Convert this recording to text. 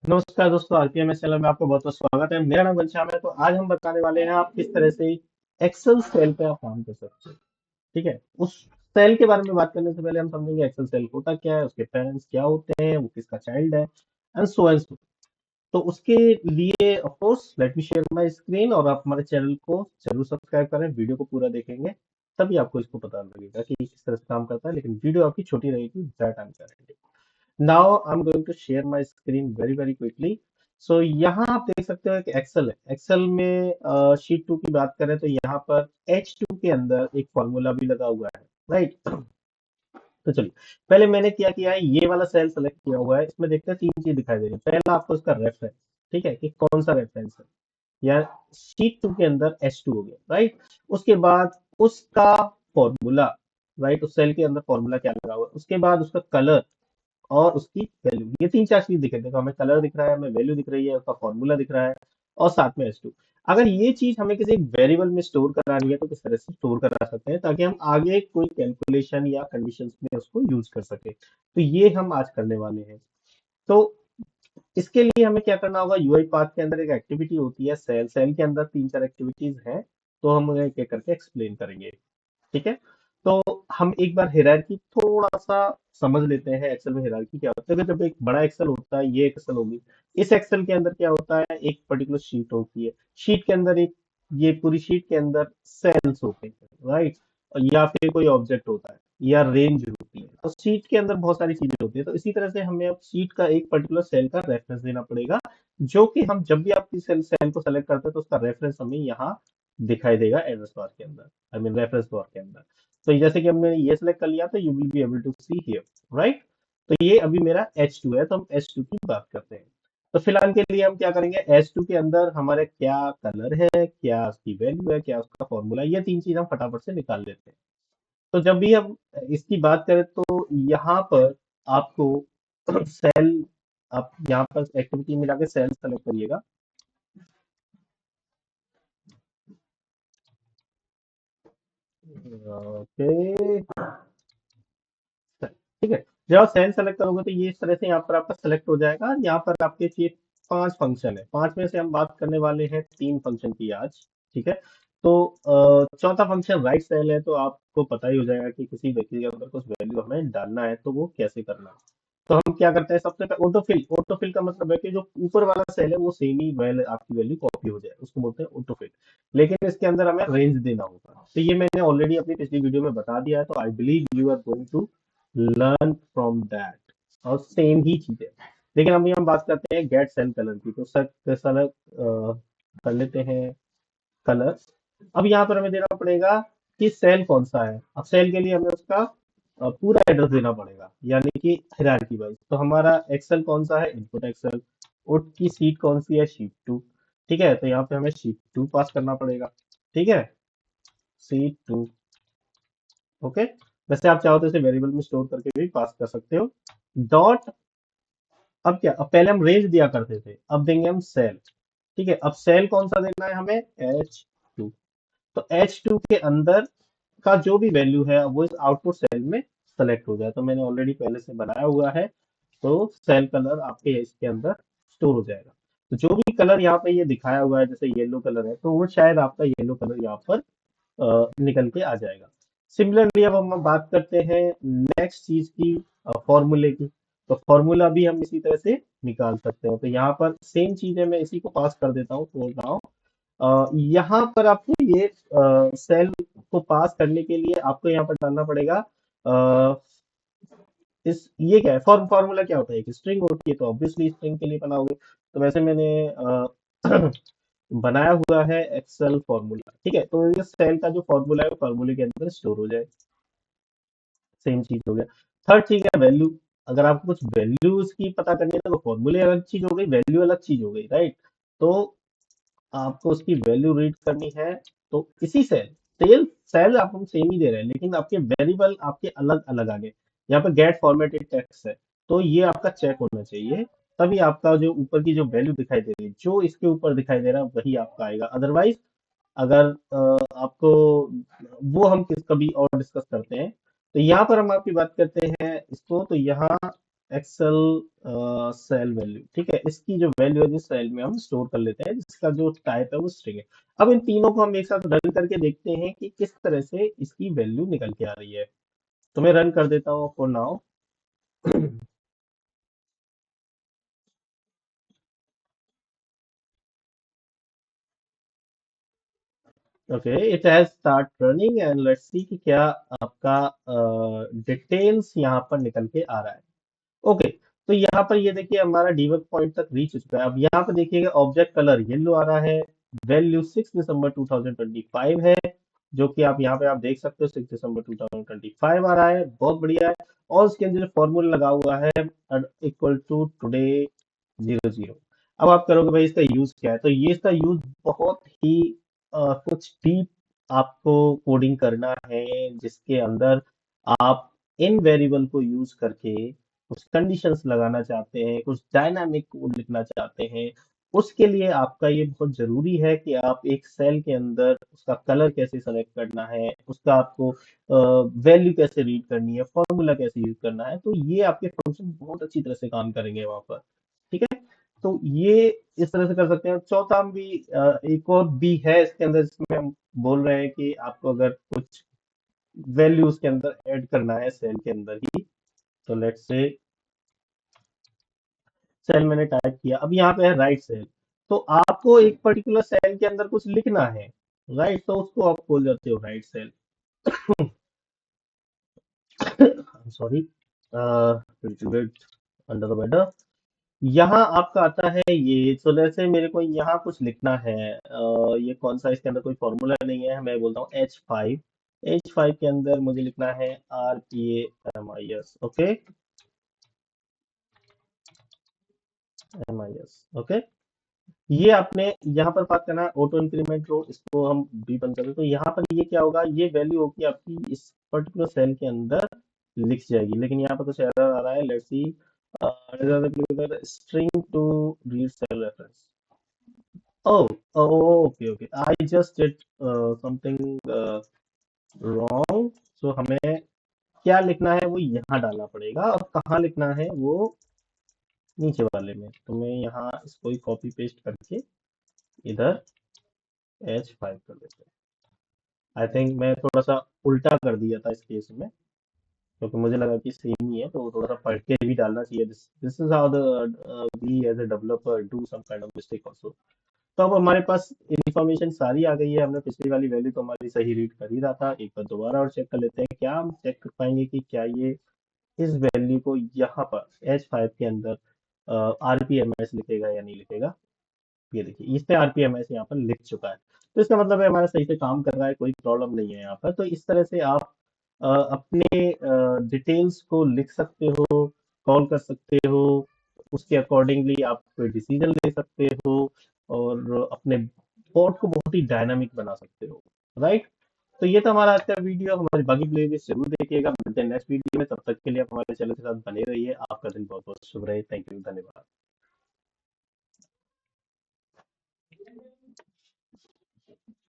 नमस्कार दोस्तों, आरपीएमएस चैनल में आपका बहुत बहुत स्वागत है। मेरा नाम घनश्याम है। तो आज हम बताने वाले हैं आप किस तरह से एक्सेल सेल पे आप काम कर सकते हैं। ठीक है, उस सेल के बारे में बात करने से पहले हम समझेंगे एक्सेल सेल होता क्या है, उसके पेरेंट्स क्या होते हैं, वो किसका चाइल्ड है, एंड सो। तो उसके लिए of course let me share my screen, और आप हमारे चैनल को जरूर सब्सक्राइब करें। वीडियो को पूरा देखेंगे तभी आपको इसको पता लगेगा कि किस तरह से काम करता है, लेकिन वीडियो आपकी छोटी रहेगी, ज्यादा टाइम का रहेगी। Now I'm going to share my screen very very quickly. So यहाँ आप देख सकते हो कि एक्सेल है। एक्सेल में शीट 2 की बात करें तो यहाँ पर H2 के अंदर एक फॉर्मूला भी लगा हुआ है, राइट। तो चलिए, पहले मैंने क्या किया है, ये वाला सेल सेलेक्ट किया हुआ है। इसमें देखते हैं तीन चीज दिखाई दे रही है। पहला आपको इसका रेफरेंस, ठीक है, कि कौन सा रेफरेंस है। या शीट 2 के अंदर H2 हो गया, राइट। उसके बाद उसका फॉर्मूला, राइट, उस सेल के अंदर फॉर्मूला क्या लगा हुआ है। उसके बाद उसका कलर और उसकी वैल्यू, ये तीन चार चीज दिखे। देखो, हमें कलर दिख रहा है, हमें वैल्यू दिख रही है, उसका फॉर्मूला दिख रहा है, और साथ में S2। अगर ये चीज हमें किसी वेरिएबल में स्टोर करानी है तो किस तरह से स्टोर करा सकते हैं ताकि हम आगे कोई कैलकुलेशन या कंडीशंस में उसको यूज कर सके, तो ये हम आज करने वाले हैं। तो इसके लिए हमें क्या करना होगा, यूआई पाथ के अंदर एक एक्टिविटी होती है सेल। सेल के अंदर तीन चार एक्टिविटीज हैं, तो हम उन्हें एक एक करके एक्सप्लेन करेंगे। ठीक है, तो हम एक बार हायरार्की थोड़ा सा समझ लेते हैं। एक्सेल में हायरार्की क्या होता है, कि जब एक बड़ा एक्सेल होता है, ये एक्सेल होगी, इस एक्सेल के अंदर क्या होता है, एक पर्टिकुलर शीट होती है। शीट के अंदर एक, ये पूरी शीट के अंदर सेल्स होते हैं, राइट। या फिर कोई ऑब्जेक्ट होता है, या रेंज होती है। तो शीट के अंदर बहुत सारी चीजें होती है। तो इसी तरह से हमें अब शीट का एक पर्टिकुलर सेल का रेफरेंस देना पड़ेगा, जो कि हम जब भी आपकी सेल सेल को सेलेक्ट करते हैं तो उसका रेफरेंस हमें यहाँ दिखाई देगा एड्रेस बार के अंदर, आई मीन रेफरेंस बार के अंदर। तो जैसे कि हमने ये सेलेक्ट कर लिया, तो you will be able to see here, right. तो ये अभी मेरा H2 है, तो हम H2 की बात करते हैं। तो फिलहाल के लिए हम क्या करेंगे, H2 के अंदर हमारे क्या कलर है, क्या उसकी वैल्यू है, क्या उसका फॉर्मूला, ये तीन चीज हम फटाफट से निकाल लेते हैं। तो जब भी हम इसकी बात करें तो यहाँ पर आपको सेल, आप यहाँ पर एक्टिविटी में जाके सेल सेलेक्ट करिएगा। ओके, ठीक है। जब आप सेल सेलेक्ट करोगे तो ये इस तरह से यहाँ पर आपका सेलेक्ट हो जाएगा। यहाँ पर आपके चाहिए पांच फंक्शन है, पांच में से हम बात करने वाले हैं तीन फंक्शन की आज। ठीक है, तो चौथा फंक्शन राइट सेल है। तो आपको पता ही हो जाएगा कि किसी व्यक्ति के अंदर कुछ वैल्यू हमें डालना है तो वो कैसे करना है। तो हम क्या करते हैं, सबसे पहले ऑटोफिल। ऑटोफिल का मतलब है कि जो ऊपर वाला सेल है वो सेम ही वैल्यू, आपकी वैल्यू कॉपी हो जाए, उसको बोलते हैं ऑटोफिल। लेकिन इसके अंदर हमें रेंज देना होगा, तो ये मैंने ऑलरेडी अपनी पिछली वीडियो में बता दिया है। तो I believe you are going to learn from that, और सेम ही चीज है। लेकिन अभी हम बात करते हैं गेट सेल कलर की। तो सर सेलेक्ट कर लेते हैं कलर। अब यहाँ पर हमें देना पड़ेगा कि सेल कौन सा है। अब सेल के लिए हमें उसका पूरा एड्रेस देना पड़ेगा, यानी कि हायरार्की वाइज। तो हमारा एक्सेल कौन सा है, इनपुट एक्सेल। उट की सीट कौन सी है, शीट 2। ठीक है, तो यहाँ पे हमें शीट 2 पास करना पड़ेगा। ठीक है, शीट 2। ओके, वैसे आप चाहो तो इसे वेरिएबल में स्टोर करके भी पास कर सकते हो। डॉट, अब क्या, अब पहले हम रेंज दिया करते थे, अब देंगे हम सेल। ठीक है, अब सेल कौन सा देना है हमें, H2। तो H2 के अंदर का जो भी वैल्यू है वो इस आउटपुट सेल में सेलेक्ट हो जाए। तो मैंने ऑलरेडी पहले से बनाया हुआ है, तो सेल कलर आपके इसके अंदर स्टोर हो जाएगा। तो जो भी कलर यहाँ पे ये दिखाया हुआ है, जैसे येलो कलर है, तो वो शायद आपका येलो कलर यहाँ पर निकल के आ जाएगा। सिमिलरली अब हम बात करते हैं नेक्स्ट चीज की, फॉर्मूले की। तो फॉर्मूला भी हम इसी तरह से निकाल सकते हैं। तो यहाँ पर सेम चीज है, मैं इसी को पास कर देता हूँ। तो नाउ यहाँ पर आपको ये सेल को पास करने के लिए आपको यहाँ पर डालना पड़ेगा इस, ये क्या है, फॉर्मूला क्या होता है, एक स्ट्रिंग होती है, तो ऑब्वियसली स्ट्रिंग के लिए बनाओगे। तो वैसे मैंने बनाया हुआ है एक्सेल फॉर्मूला। ठीक है, तो ये सेल का जो फॉर्मूला है फॉर्मूले के अंदर स्टोर हो जाए। सेम चीज हो गया। थर्ड चीज है वैल्यू। अगर आपको कुछ वैल्यूज की पता करनी है तो फॉर्मूले अलग चीज हो गई, वैल्यू अलग चीज हो गई, राइट। तो आपको उसकी वैल्यू रीड करनी है, तो इसी सेल, सेल सेल आप हम सेम ही दे रहे हैं, लेकिन आपके वेरिएबल आपके अलग अलग आ गए। यहाँ पर गेट फॉर्मेटेड टेक्स्ट है, तो ये आपका चेक होना चाहिए। तभी आपका जो ऊपर की जो वैल्यू दिखाई दे रही है, जो इसके ऊपर दिखाई दे रहा है वही आपका आएगा। अदरवाइज अगर आपको, वो हम किस कभी और डिस्कस करते हैं। तो यहाँ पर हम आपकी बात करते हैं इसको। तो यहाँ एक्सेल सेल वैल्यू, ठीक है, इसकी जो वैल्यू है जिस सेल में हम स्टोर कर लेते हैं, जिसका जो टाइप है वो स्ट्रिंग है। अब इन तीनों को हम एक साथ रन करके देखते हैं कि किस तरह से इसकी वैल्यू निकल के आ रही है। तो मैं रन कर देता हूँ for now. Okay, it has start running and let's see कि क्या आपका डिटेल्स यहाँ पर निकल के आ रहा है। ओके, तो यहाँ पर ये देखिए हमारा डीबग पॉइंट तक रीच हो चुका है। अब यहाँ पर देखिएगा ऑब्जेक्ट कलर येलो आ रहा है, वैल्यू 6 दिसंबर 2025 है, जो कि आप यहाँ पे आप देख सकते हो 6 दिसंबर 2025 आ रहा है, बहुत बढ़िया है। और उसके अंदर जो फॉर्मूला लगा हुआ है इक्वल टू टुडे 00। अब आप करोगे भाई इसका यूज क्या है, तो ये इसका यूज बहुत ही कुछ डीप आपको कोडिंग करना है, जिसके अंदर आप इन वेरिएबल को यूज करके कुछ कंडीशंस लगाना चाहते हैं, कुछ डायनामिक कोड लिखना चाहते हैं। उसके लिए आपका ये बहुत जरूरी है कि आप एक सेल के अंदर उसका कलर कैसे सेलेक्ट करना है, उसका आपको वैल्यू कैसे रीड करनी है, फॉर्मूला कैसे यूज करना है, तो ये आपके फंक्शन बहुत अच्छी तरह से काम करेंगे वहां पर। ठीक है, तो ये इस तरह से कर सकते हैं। चौथा हम भी एक और भी है इसके अंदर, जिसमें हम बोल रहे हैं कि आपको अगर कुछ वैल्यूज के अंदर ऐड करना है सेल के अंदर ही, तो लेट्स से सेल मैंने टाइप किया, अब यहाँ पे है राइट सेल। तो आपको एक पर्टिकुलर सेल के अंदर कुछ लिखना है, राइट, तो उसको आप खोल जाते हो right cell. Sorry, under the weather. यहाँ आपका आता है ये, तो जैसे मेरे को यहाँ कुछ लिखना है, ये कौन सा, इसके अंदर कोई फॉर्मूला नहीं है, मैं बोलता हूँ H5। H5 के अंदर मुझे लिखना है RPAMIS, ओके, MIS, ओके। ये आपने यहाँ पर बात करना ऑटो इंक्रीमेंट रो, इसको हम भी बंद कर दें, तो यहाँ पर ये क्या होगा, ये वैल्यू होगी आपकी इस पर्टिकुलर सेल के अंदर लिख जाएगी, लेकिन यहाँ पर कुछ एरर आ रहा है, let's see, string to read cell reference. Oh, okay okay, I just did something wrong. So हमें क्या लिखना है वो यहाँ डालना पड़ेगा, और कहाँ लिखना है वो नीचे वाले में। तो मैं यहाँ इसको ही कॉपी पेस्ट करके इधर H5 कर देते हैं। आई थिंक मैं थोड़ा सा उल्टा कर दिया था इस केस में, क्योंकि मुझे लगा कि सेम ही है, तो थोड़ा सा पढ़ के भी डालना चाहिए। This is how the we as a developer do some kind of mistake also. तो अब हमारे पास इंफॉर्मेशन सारी आ गई है, हमने पिछली वाली वैल्यू तो हमारी सही रीड कर ही रहा था, एक बार दोबारा और चेक कर लेते हैं, क्या हम चेक कर पाएंगे कि क्या ये इस वैल्यू को यहाँ पर H5 के अंदर RPMS लिखेगा या नहीं लिखेगा। ये देखिए, इस पे RPMS यहाँ पर लिख चुका है, तो इसका मतलब है हमारा सही से काम कर रहा है, कोई प्रॉब्लम नहीं है यहाँ पर। तो इस तरह से आप अपने डिटेल्स को लिख सकते हो, कॉल कर सकते हो, उसके अकॉर्डिंगली आप कोई डिसीजन ले सकते हो, और अपने कोड को बहुत ही डायनामिक बना सकते हो, राइट। तो ये था हमारा आज का वीडियो, हमारी बाकी प्लेलिस्ट जरूर देखिएगा, मिलते हैं नेक्स्ट वीडियो में, तब तक के लिए आप हमारे चैनल के साथ बने रहिए। आपका दिन बहुत बहुत शुभ रहे, थैंक यू, धन्यवाद।